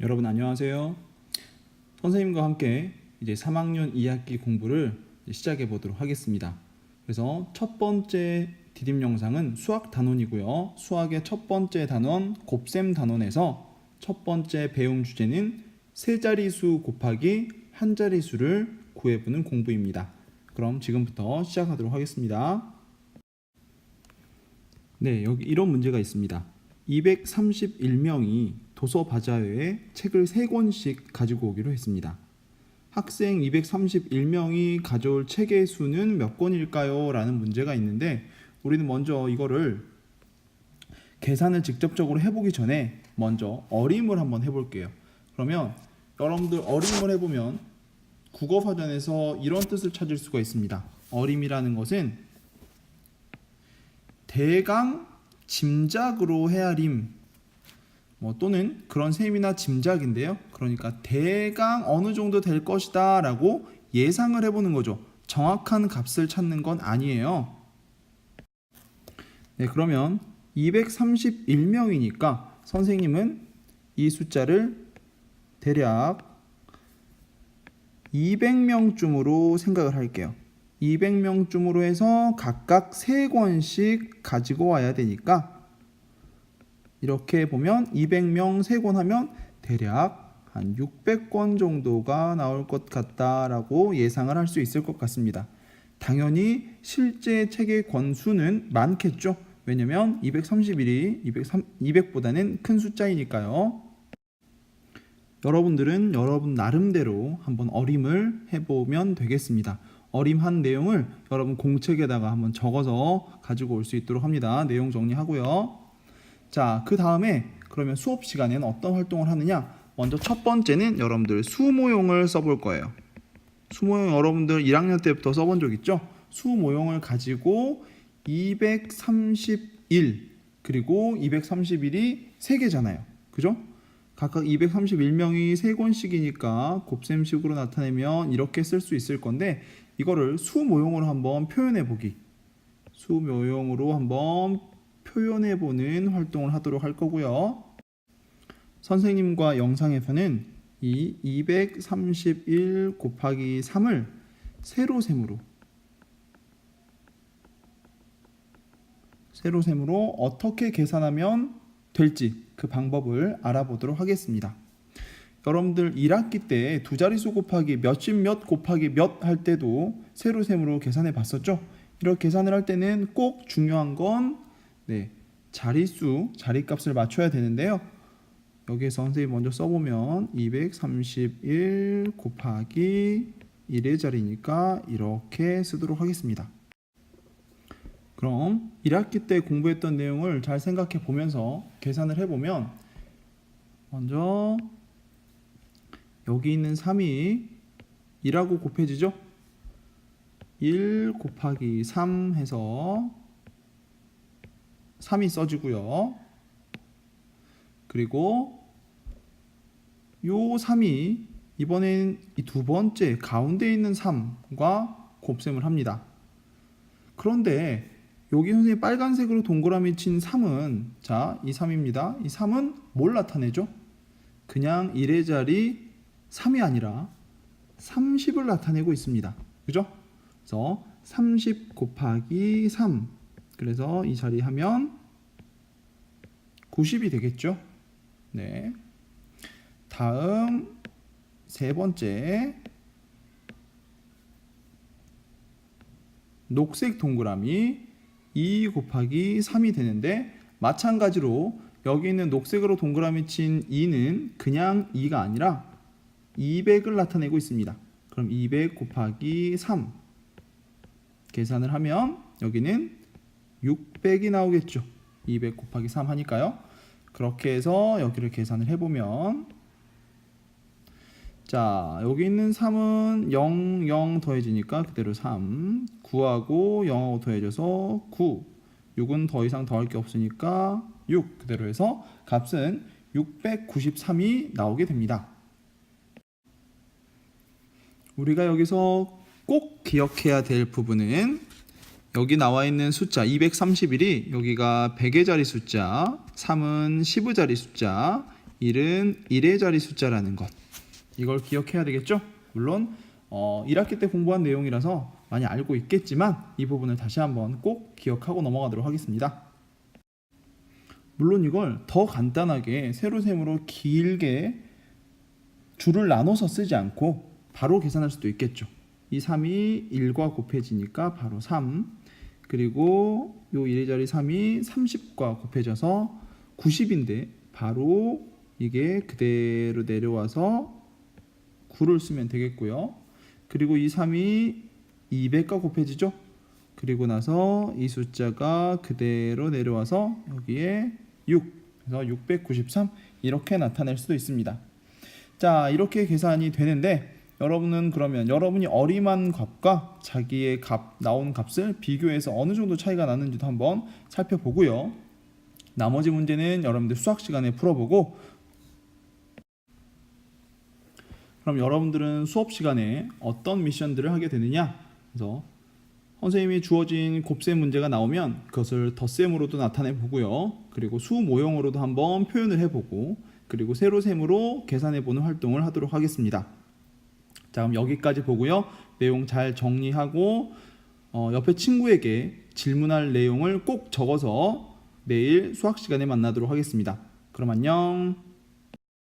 여러분 안녕하세요. 선생님과 함께 이제 3학년 2학기 공부를 시작해 보도록 하겠습니다. 그래서 첫 번째 디딤 영상은 수학 단원이고요. 수학의 첫 번째 단원 곱셈 단원에서 첫 번째 배움 주제는 세 자리수 곱하기 한 자리수를 구해보는 공부입니다. 그럼 지금부터 시작하도록 하겠습니다. 네, 여기 이런 문제가 있습니다. 231명이 도서 바자회에 책을 3권씩 가지고 오기로 했습니다. 학생 231명이 가져올 책의 수는 몇 권일까요? 라는 문제가 있는데 우리는 먼저 이거를 계산을 직접적으로 해보기 전에 먼저 어림을 한번 해볼게요. 그러면 여러분들 어림을 해보면 국어사전에서 이런 뜻을 찾을 수가 있습니다. 어림이라는 것은 대강 짐작으로 헤아림 또는 그런 셈이나 짐작인데요. 그러니까 대강 어느 정도 될 것이다 라고 예상을 해보는 거죠. 정확한 값을 찾는 건 아니에요. 네, 그러면 231명이니까 선생님은 이 숫자를 대략 200명쯤으로 생각을 할게요. 200명쯤으로 해서 각각 3권씩 가지고 와야 되니까 이렇게 보면 200명 3권 하면 대략 한 600권 정도가 나올 것 같다라고 예상을 할 수 있을 것 같습니다. 당연히 실제 책의 권수는 많겠죠. 왜냐면 231이 200보다는 큰 숫자이니까요. 여러분들은 여러분 나름대로 한번 어림을 해보면 되겠습니다. 어림한 내용을 여러분 공책에다가 한번 적어서 가지고 올 수 있도록 합니다. 내용 정리하고요. 자, 그 다음에 그러면 수업 시간에는 어떤 활동을 하느냐? 먼저 첫 번째는 여러분들 수모용을 써볼 거예요. 수모용 여러분들 1학년 때부터 써본 적 있죠? 수모용을 가지고 231 그리고 231이 3개잖아요. 그죠? 각각 231명이 3권씩이니까 곱셈식으로 나타내면 이렇게 쓸 수 있을 건데 이거를 수모용으로 한번 표현해 보기. 수모용으로 한번 표현해 보는 활동을 하도록 할 거고요. 선생님과 영상에서는 이 231 곱하기 3을 세로셈으로 어떻게 계산하면 될지 그 방법을 알아보도록 하겠습니다. 여러분들 1학기 때 두 자릿수 곱하기 몇십 몇 곱하기 몇 할 때도 세로셈으로 계산해 봤었죠? 이렇게 계산을 할 때는 꼭 중요한 건 자릿수, 자릿값을 맞춰야 되는데요. 여기에서 선생님 먼저 써보면 231 곱하기 1의 자리니까 이렇게 쓰도록 하겠습니다. 그럼 1학기 때 공부했던 내용을 잘 생각해 보면서 계산을 해보면 먼저 여기 있는 3이 2라고 곱해지죠? 1 곱하기 3 해서 3이 써지고요. 그리고 요 3이 이번엔 이 두 번째 가운데 있는 3과 곱셈을 합니다. 그런데 여기 선생님 빨간색으로 동그라미 친 3은 자, 이 3입니다. 이 3은 뭘 나타내죠? 그냥 1의 자리 3이 아니라 30을 나타내고 있습니다. 그죠? 그래서 30 곱하기 3 그래서 이 자리 하면 90이 되겠죠? 네. 다음 세 번째 녹색 동그라미 2 곱하기 3이 되는데 마찬가지로 여기 있는 녹색으로 동그라미 친 2는 그냥 2가 아니라 200을 나타내고 있습니다. 그럼 200 곱하기 3 계산을 하면 여기는 600이 나오겠죠. 200 곱하기 3 하니까요. 그렇게 해서 여기를 계산을 해보면 자, 여기 있는 3은 0, 0 더해지니까 그대로 3 9하고 0하고 더해져서 9 6은 더 이상 더할 게 없으니까 6 그대로 해서 값은 693이 나오게 됩니다. 우리가 여기서 꼭 기억해야 될 부분은 여기 나와 있는 숫자 231이 여기가 100의 자리 숫자, 3은 10의 자리 숫자, 1은 1의 자리 숫자라는 것. 이걸 기억해야 되겠죠? 물론 1학기 때 공부한 내용이라서 많이 알고 있겠지만 이 부분을 다시 한번 꼭 기억하고 넘어가도록 하겠습니다. 물론 이걸 더 간단하게 세로셈으로 길게 줄을 나눠서 쓰지 않고 바로 계산할 수도 있겠죠. 이 3이 1과 곱해지니까 바로 3, 그리고 요 1의 자리 3이 30과 곱해져서 90인데 바로 이게 그대로 내려와서 9를 쓰면 되겠고요. 그리고 이 3이 200과 곱해지죠. 그리고 나서 이 숫자가 그대로 내려와서 여기에 6, 그래서 693 이렇게 나타낼 수도 있습니다. 자, 이렇게 계산이 되는데 여러분은 그러면 여러분이 어림한 값과 자기의 값 나온 값을 비교해서 어느 정도 차이가 나는지도 한번 살펴보고요. 나머지 문제는 여러분들 수학 시간에 풀어보고, 그럼 여러분들은 수업 시간에 어떤 미션들을 하게 되느냐? 그래서 선생님이 주어진 곱셈 문제가 나오면 그것을 덧셈으로도 나타내 보고요. 그리고 수 모형으로도 한번 표현을 해보고, 그리고 세로셈으로 계산해보는 활동을 하도록 하겠습니다. 자, 그럼 여기까지 보고요. 내용 잘 정리하고 옆에 친구에게 질문할 내용을 꼭 적어서 내일 수학 시간에 만나도록 하겠습니다. 그럼 안녕.